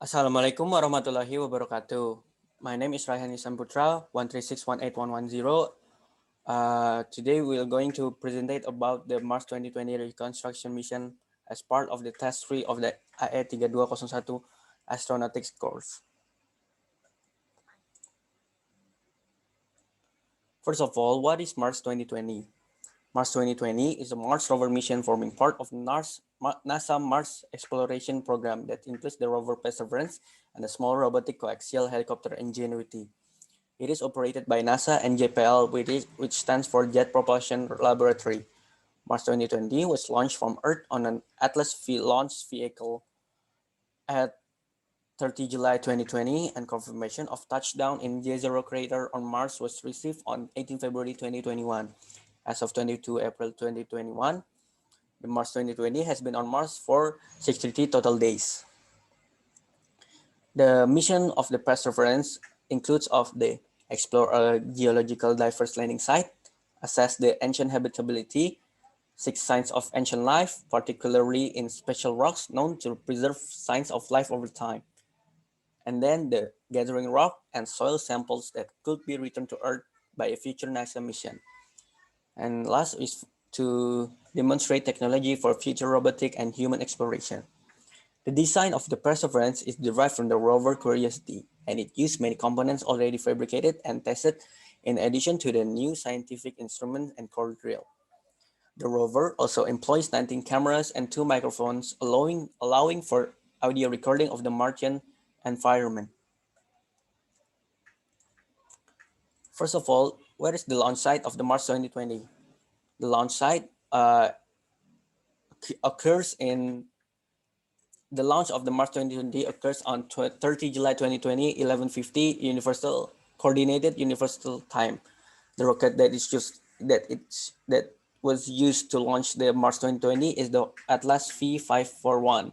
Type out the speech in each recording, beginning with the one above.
Assalamualaikum warahmatullahi wabarakatuh. My name is Raihan Ihsan Putra, 136181110. Today we are going to present about the Mars 2020 Reconstruction mission as part of the test 3 of the AE3201 Astronautics course. First of all, what is Mars 2020? Mars 2020 is a Mars rover mission forming part of NASA Mars Exploration Program that includes the rover Perseverance and the small robotic coaxial helicopter Ingenuity. It is operated by NASA and JPL, which stands for Jet Propulsion Laboratory. Mars 2020 was launched from Earth on an Atlas V launch vehicle at 30 July 2020, and confirmation of touchdown in J0 crater on Mars was received on 18 February 2021. As of 22 April 2021, the Mars 2020 has been on Mars for 63 total days. The mission of the Perseverance includes of the explore a geological diverse landing site, assess the ancient habitability, seek signs of ancient life, particularly in special rocks known to preserve signs of life over time, and then the gathering rock and soil samples that could be returned to Earth by a future NASA mission. And last is to demonstrate technology for future robotic and human exploration. The design of the Perseverance is derived from the rover Curiosity, and it used many components already fabricated and tested in addition to the new scientific instrument and core drill. The rover also employs 19 cameras and 2 microphones, allowing for audio recording of the Martian environment. First of all, where is the launch site of the Mars 2020? The launch site occurs in the launch of the Mars 2020 occurs on 30 July 2020, 11:50 Universal Coordinated Universal Time. The rocket that was used to launch the Mars 2020 is the Atlas V541.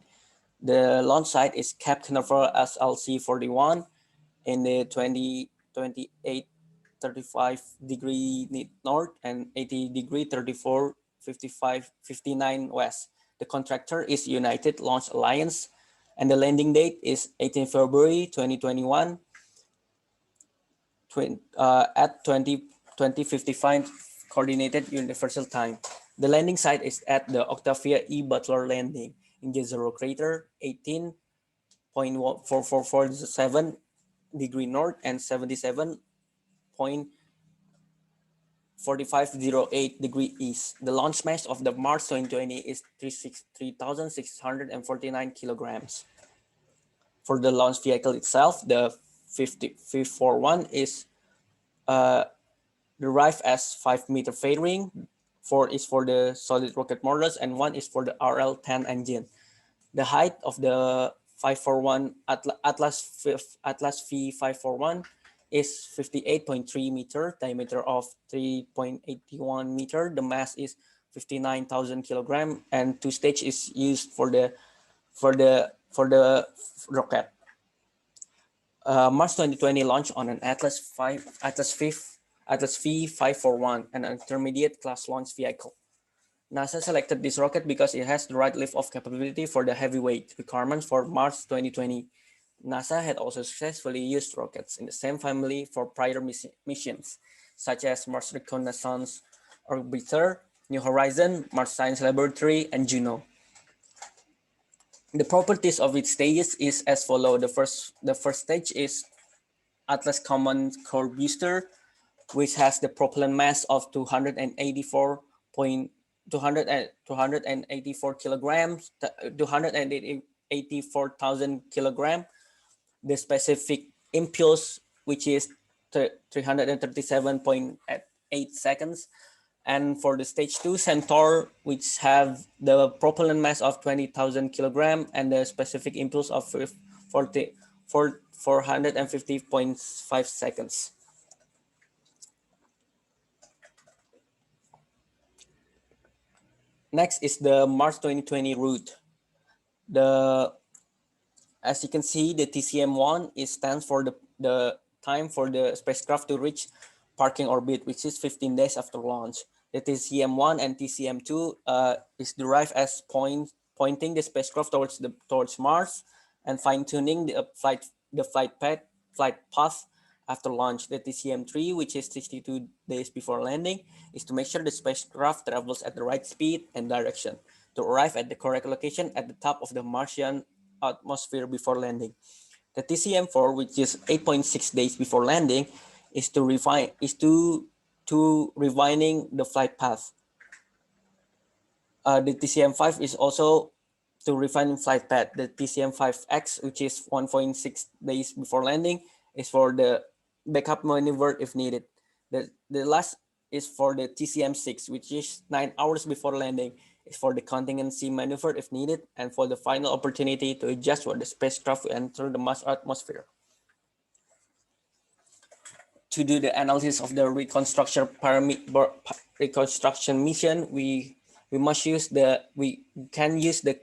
The launch site is Cape Canaveral SLC41 in the 28 35 degree north and 80 degree 34 55 59 west. The contractor is United Launch Alliance, and the landing date is 18 February 2021 at 20:55 coordinated universal time. The landing site is at the Octavia E. Butler Landing in Jezero Crater, 18.4447 degree north and 77.4508 degree east. The launch mass of the Mars 2020 is 3,649 kilograms. For the launch vehicle itself, the 541 is derived as 5-meter fairing. 4 is for the solid rocket motors, and 1 is for the RL-10 engine. The height of the 541 Atlas V541 is 58.3 meter, diameter of 3.81 meter. The mass is 59,000 kilogram, and 2 stage is used for the rocket. Mars 2020 launched on an Atlas V541, an intermediate class launch vehicle. NASA selected this rocket because it has the right lift-off capability for the heavyweight requirements for Mars 2020. NASA had also successfully used rockets in the same family for prior missions, such as Mars Reconnaissance Orbiter, New Horizons, Mars Science Laboratory, and Juno. The properties of its stages is as follows. The first stage is Atlas Common Core Booster, which has the propellant mass of 284 kilograms, 284,000 kilogram. The specific impulse, which is 337.8 seconds. And for the stage 2 Centaur, which have the propellant mass of 20,000 kilogram and the specific impulse of 450.5 seconds. Next is the Mars 2020 route. As you can see, the TCM1 stands for the time for the spacecraft to reach parking orbit, which is 15 days after launch. The TCM1 and TCM2 is derived as pointing the spacecraft towards Mars, and fine-tuning the flight path after launch. The TCM-3, which is 62 days before landing, is to make sure the spacecraft travels at the right speed and direction to arrive at the correct location at the top of the Martian atmosphere before landing. The TCM-4, which is 8.6 days before landing, is to refining the flight path. The TCM-5 is also to refine flight path. The TCM-5X, which is 1.6 days before landing, is for the backup maneuver if needed. The last is for the TCM-6, which is 9 hours before landing, is for the contingency maneuver if needed, and for the final opportunity to adjust when the spacecraft will enter the Mars atmosphere. To do the analysis of the reconstruction mission, we can use the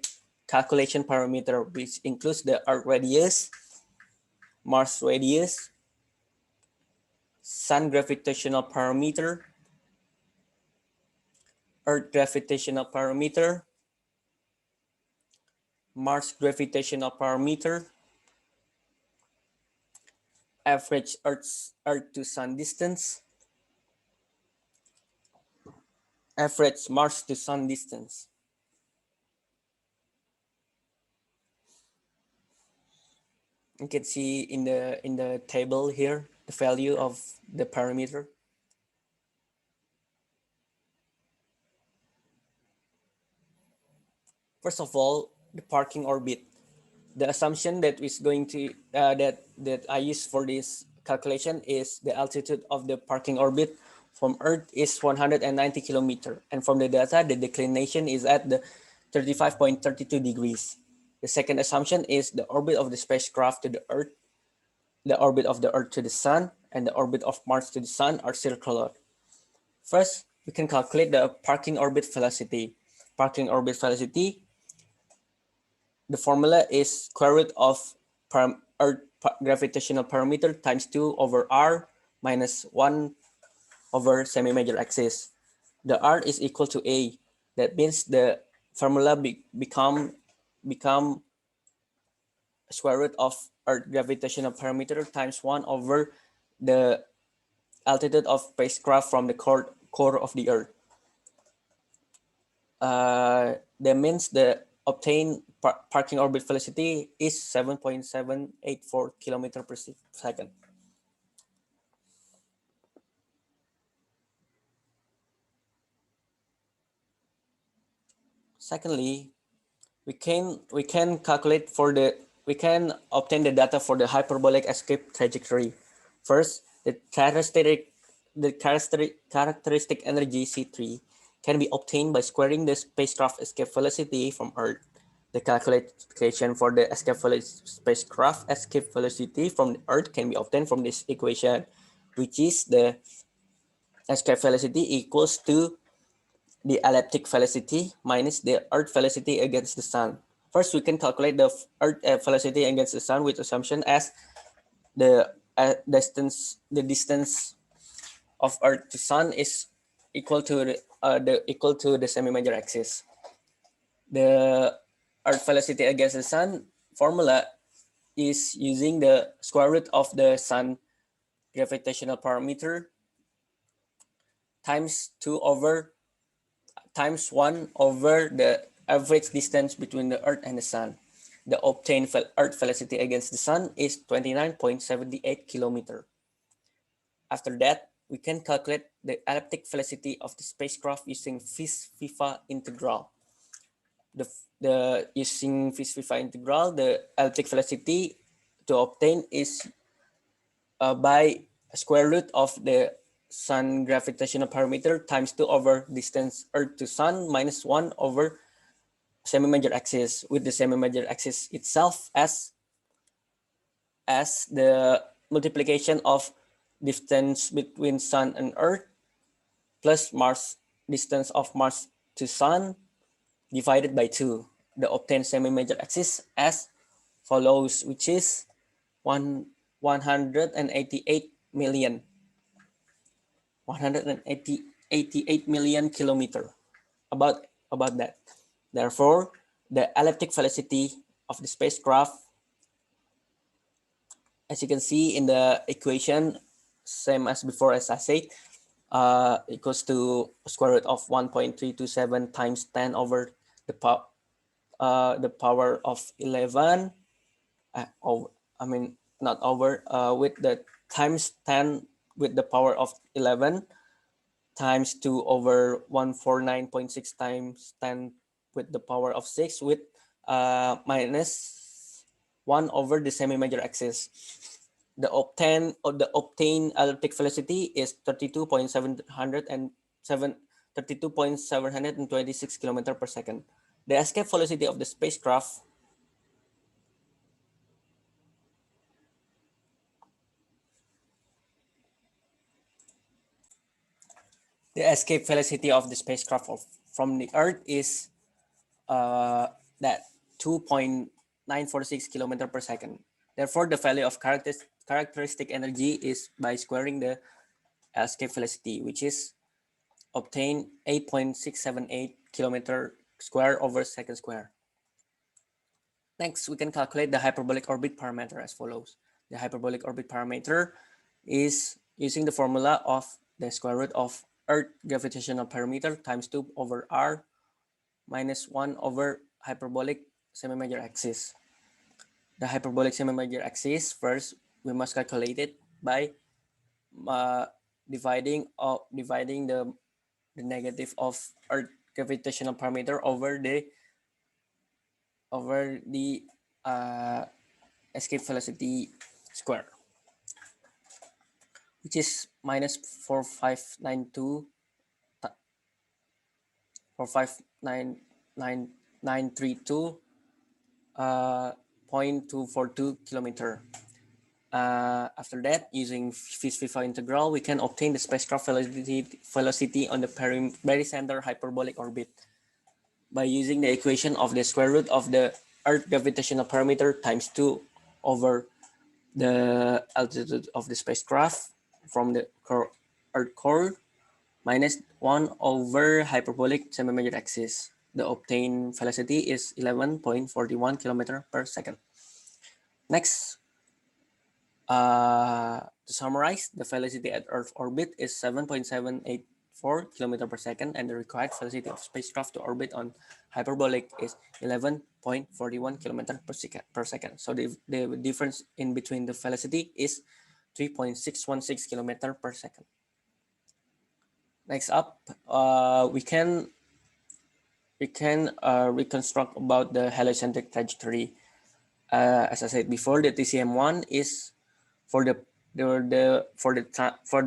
calculation parameter, which includes the Earth radius, Mars radius, Sun gravitational parameter, Earth gravitational parameter, Mars gravitational parameter, average Earth to Sun distance, average Mars to Sun distance. You can see in the table here the value of the parameter. First of all, the parking orbit. The assumption that is going to that I use for this calculation is the altitude of the parking orbit from Earth is 190 kilometers, and from the data, the declination is at the 35.32 degrees. The second assumption is the orbit of the spacecraft to the Earth, the orbit of the Earth to the Sun, and the orbit of Mars to the Sun are circular. First, we can calculate the parking orbit velocity. Parking orbit velocity, the formula is square root of Earth gravitational parameter times 2 over r minus 1 over semi-major axis. The r is equal to a. That means the formula become square root of Earth gravitational parameter times 1 over the altitude of spacecraft from the core of the Earth. That means the obtained parking orbit velocity is 7.784 kilometers per second. Secondly, we can obtain the data for the hyperbolic escape trajectory. First, the characteristic energy C3 can be obtained by squaring the spacecraft escape velocity from Earth. The calculation for the spacecraft escape velocity from Earth can be obtained from this equation, which is the escape velocity equals to the elliptic velocity minus the Earth velocity against the Sun. First, we can calculate the Earth velocity against the Sun with assumption as the distance of Earth to Sun is equal to the semi-major axis. The Earth velocity against the Sun formula is using the square root of the Sun gravitational parameter times 1 over the average distance between the Earth and the Sun. The obtained Earth velocity against the Sun is 29.78 kilometers. After that, we can calculate the elliptic velocity of the spacecraft using Fish-Viva integral. Using Fish-Viva integral, the elliptic velocity to obtain is by square root of the Sun gravitational parameter times 2 over distance Earth to Sun minus 1 over semi-major axis, with the semi-major axis itself as the multiplication of distance between Sun and Earth plus distance of Mars to Sun divided by 2. The obtained semi-major axis as follows, which is 188 million kilometers, about that. Therefore, the elliptic velocity of the spacecraft As you can see in the equation, same as before, as I said, equals to square root of 1.327 times 10 over the power of 11. I mean, not over, with the times 10 with the power of 11 times 2 over 149.6 times 10 with the power of 6 with minus 1 over the semi-major axis. The obtained elliptic velocity is 32.726 kilometer per second. The escape velocity of the spacecraft from the Earth is that 2.946 kilometer per second. Therefore, the value of characteristic energy is by squaring the escape velocity, which is obtained 8.678 kilometer square over second square. Next, we can calculate the hyperbolic orbit parameter as follows. The hyperbolic orbit parameter is using the formula of the square root of Earth gravitational parameter times 2 over r minus 1 over hyperbolic semi-major axis. The hyperbolic semi-major axis, first we must calculate it by dividing the negative of Earth gravitational parameter over the escape velocity square, which is minus 4592 4599932 0.242 kilometer. After that, using Fish-Fifa integral, we can obtain the spacecraft velocity on the barycenter hyperbolic orbit by using the equation of the square root of the Earth gravitational parameter times 2 over the altitude of the spacecraft from the Earth core minus 1 over hyperbolic semi-major axis. The obtained velocity is 11.41 kilometer per second. Next, to summarize, the velocity at Earth orbit is 7.784 kilometer per second, and the required velocity of spacecraft to orbit on hyperbolic is 11.41 kilometer per second. So the difference in between the velocity is 3.616 kilometer per second. Next up, we can reconstruct about the heliocentric trajectory. As I said before, the TCM1 is for the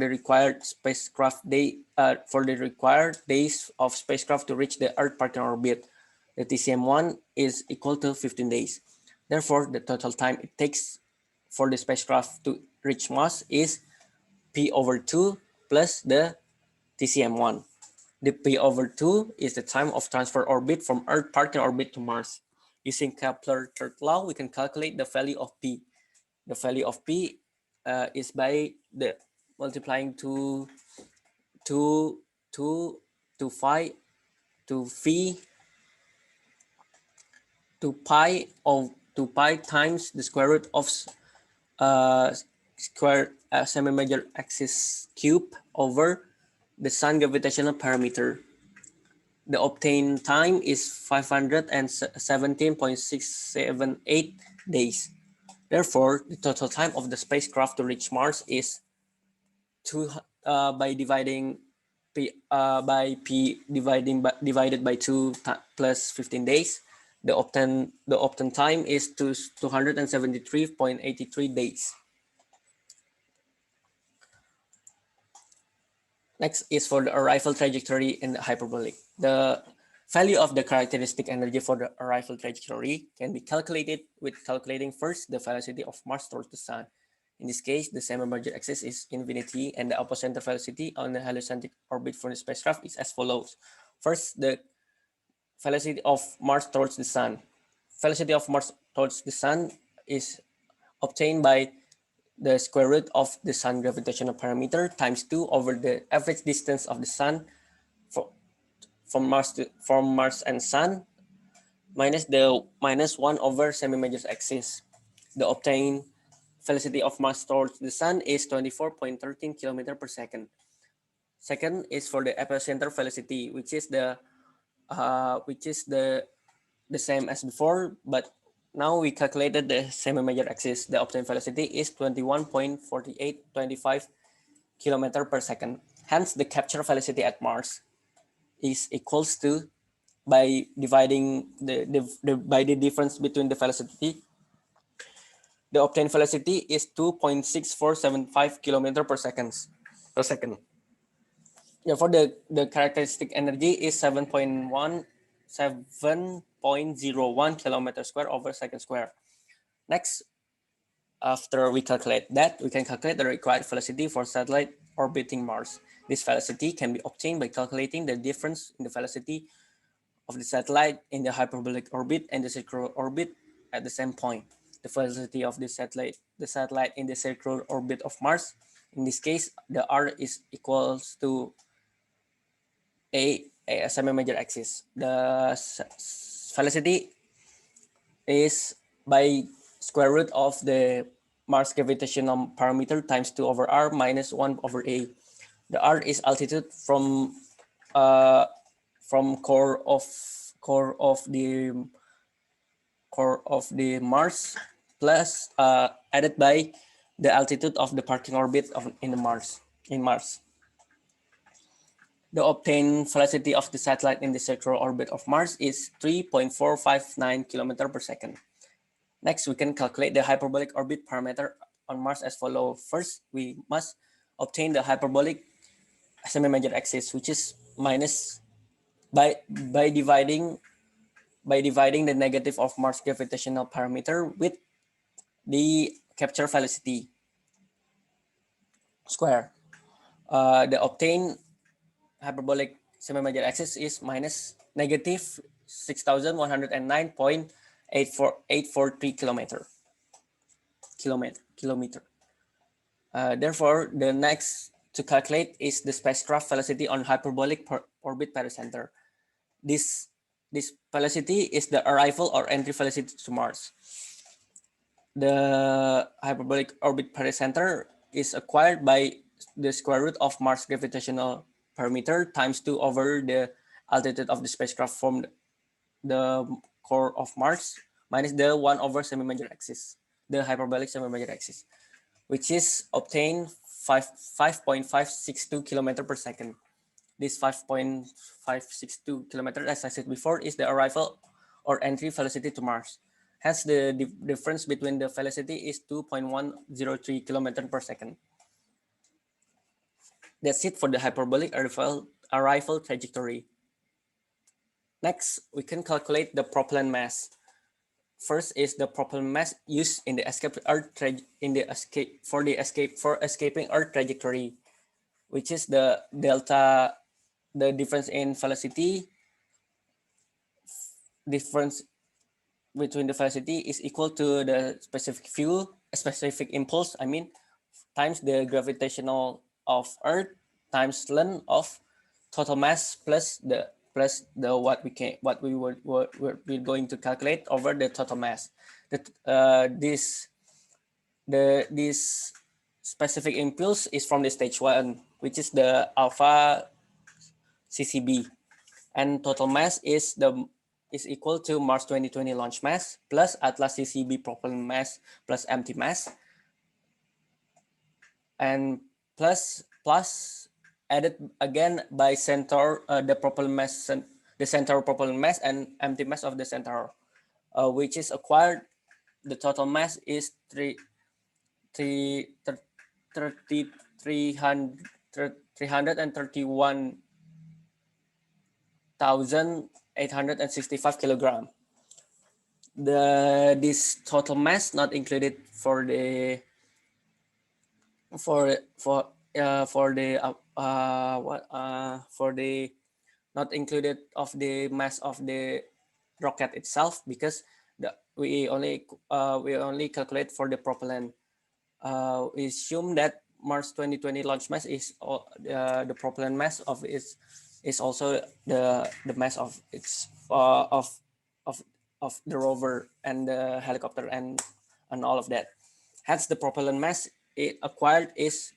required spacecraft day for the required days of spacecraft to reach the Earth parking orbit. The TCM1 is equal to 15 days. Therefore, the total time it takes for the spacecraft to reach Mars is P over 2 plus the TCM1. The P over 2 is the time of transfer orbit from Earth parking orbit to Mars. Using Kepler third law, we can calculate the value of P. The value of P is by the multiplying to phi times the square root of semi-major axis cube over the sun gravitational parameter. The obtained time is 517.678 days. Therefore, the total time of the spacecraft to reach Mars is by divided by 2 plus 15 days. The obtained time is 273.83 days. Next is for the arrival trajectory in the hyperbolic. The value of the characteristic energy for the arrival trajectory can be calculated with calculating first the velocity of Mars towards the Sun. In this case, the semi-major axis is infinity, and the apocenter velocity on the heliocentric orbit for the spacecraft is as follows. First, the velocity of Mars towards the Sun. Velocity of Mars towards the Sun is obtained by the square root of the sun gravitational parameter times 2 over the average distance of the sun from Mars and Sun minus 1 over semi-major axis. The obtained velocity of Mars towards the Sun is 24.13 kilometer per second. Second is for the epicenter velocity, which is the same as before, but now we calculated the semi-major axis. The obtained velocity is 21.4825 kilometer per second. Hence, the capture velocity at Mars is equals to, by dividing by the difference between the velocity, the obtained velocity is 2.6475 kilometer per second. Therefore, the characteristic energy is 7.01 kilometer square over second square. Next, after we calculate that, we can calculate the required velocity for satellite orbiting Mars. This velocity can be obtained by calculating the difference in the velocity of the satellite in the hyperbolic orbit and the circular orbit at the same point. The velocity of the satellite in the circular orbit of Mars, in this case, the R is equals to a semi-major axis. The velocity is by square root of the Mars gravitational parameter times 2 over R minus 1 over A. The R is altitude from core of the Mars plus added by the altitude of the parking orbit in Mars. The obtained velocity of the satellite in the circular orbit of Mars is 3.459 km per second. Next, we can calculate the hyperbolic orbit parameter on Mars as follows. First, we must obtain the hyperbolic semi-major axis, which is minus by dividing the negative of Mars gravitational parameter with the capture velocity square. The obtained hyperbolic semi-major axis is minus negative 6,109.843 kilometer. Therefore, the next to calculate is the spacecraft velocity on hyperbolic orbit pericenter. This velocity is the arrival or entry velocity to Mars. The hyperbolic orbit pericenter is acquired by the square root of Mars gravitational parameter times 2 over the altitude of the spacecraft from the core of Mars minus the 1 over semi-major axis, the hyperbolic semi-major axis, which is obtained 5.562 kilometer per second. This 5.562 kilometers, as I said before, is the arrival or entry velocity to Mars. Hence, the difference between the velocity is 2.103 kilometers per second. That's it for the hyperbolic arrival trajectory. Next, we can calculate the propellant mass. First is the propellant mass used in the escaping Earth trajectory, which is the delta, the difference in velocity. Difference between the velocity is equal to the specific impulse, times the gravitational of Earth times length of total mass plus the what we're going to calculate over the total mass. This specific impulse is from the stage 1, which is the alpha CCB, and total mass is equal to Mars 2020 launch mass plus Atlas CCB propellant mass plus empty mass, and plus added again by Centaur, the propellant mass, the Centaur propellant mass and empty mass of the Centaur, which is acquired. The total mass is 331,865 kilogram. This total mass not included for the not included of the mass of the rocket itself, because we only calculate for the propellant. We assume that Mars 2020 launch mass is the propellant mass of is also the mass of its of the rover and the helicopter and all of that. Hence, the propellant mass it acquired is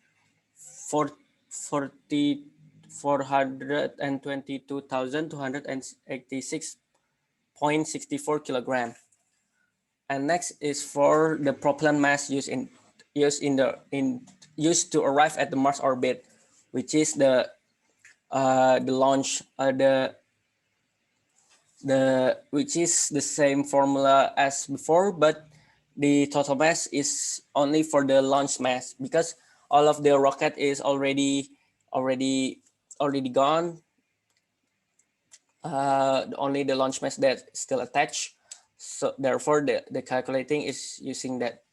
422,286.64 kilogram. And next is for the propellant mass used to arrive at the Mars orbit, which is the launch which is the same formula as before, but the total mass is only for the launch mass because all of the rocket is already gone. Only the launch mass that is still attached. So therefore, the calculating is using that.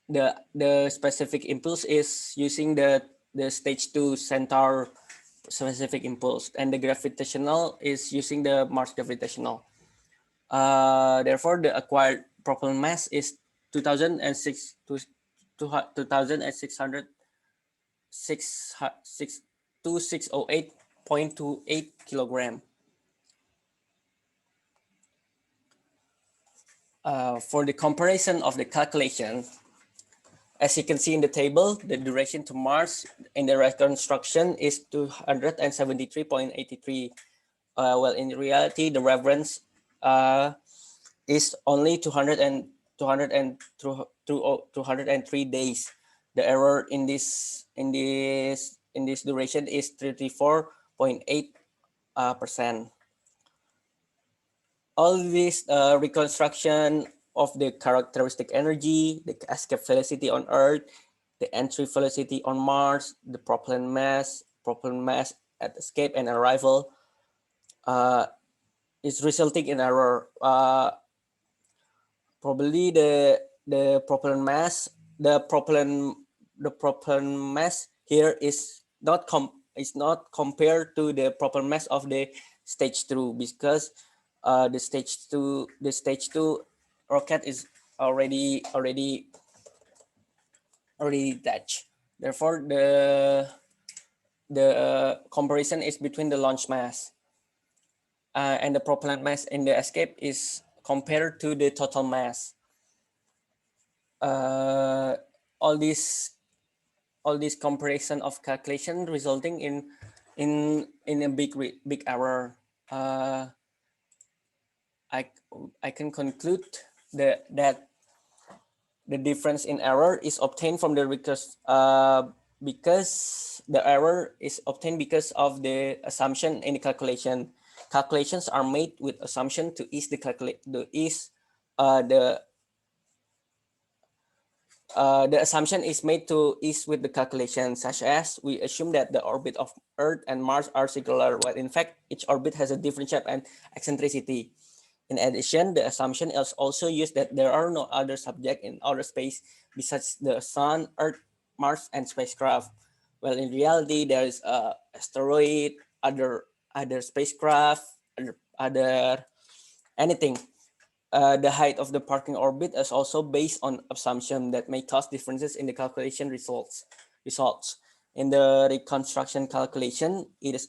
The specific impulse is using the stage 2 Centaur specific impulse, and the gravitational is using the Mars gravitational. Therefore, the acquired propellant mass is 2006 to 2600 2608.28 kilogram. For the comparison of the calculation, as you can see in the table, the duration to Mars in the reconstruction is 273.83. Well, in reality, the reference is only 203 days. The error in this duration is 34.8%. All this reconstruction of the characteristic energy, the escape velocity on Earth, the entry velocity on Mars, the propellant mass at escape and arrival is resulting in error. Probably the propellant mass here is not compared to the propellant mass of the stage 2 because the stage 2 rocket is already detached. Therefore, the comparison is between the launch mass and the propellant mass in the escape is compared to the total mass. All these comparison of calculation resulting in a big error. I can conclude that the difference in error is obtained from the because the error is obtained because of the assumption in the calculation. Calculations are made with assumption to ease the assumption is made to ease with the calculation, such as we assume that the orbit of Earth and Mars are circular, while in fact each orbit has a different shape and eccentricity. In addition, the assumption is also used that there are no other subjects in outer space besides the Sun, Earth, Mars, and spacecraft. Well, in reality, there is a asteroid, other spacecraft, other anything. The height of the parking orbit is also based on assumption that may cause differences in the calculation results. In the reconstruction calculation, it is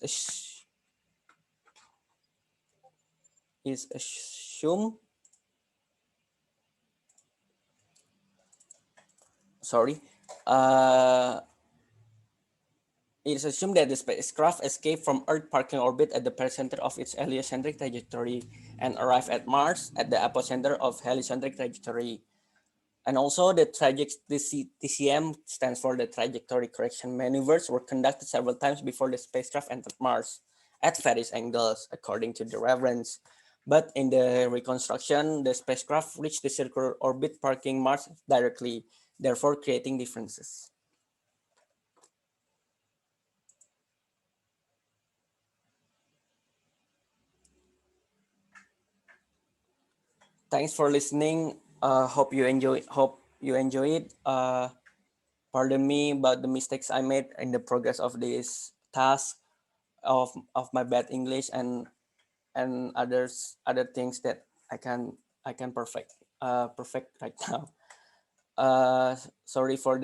assumed it is assumed that the spacecraft escaped from Earth parking orbit at the pericenter of its heliocentric trajectory and arrived at Mars at the apocenter of heliocentric trajectory. And also the TCM stands for the trajectory correction maneuvers were conducted several times before the spacecraft entered Mars at various angles according to the reference. But in the reconstruction, the spacecraft reached the circular orbit parking Mars directly, therefore creating differences. Thanks for listening. Hope you enjoy it. Pardon me about the mistakes I made in the progress of this task of my bad English and other things that I can perfect right now. Sorry for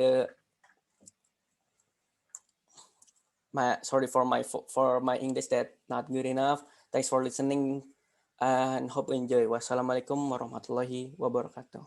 my English that not good enough. Thanks for listening and hope you enjoy. Wassalamualaikum warahmatullahi wabarakatuh.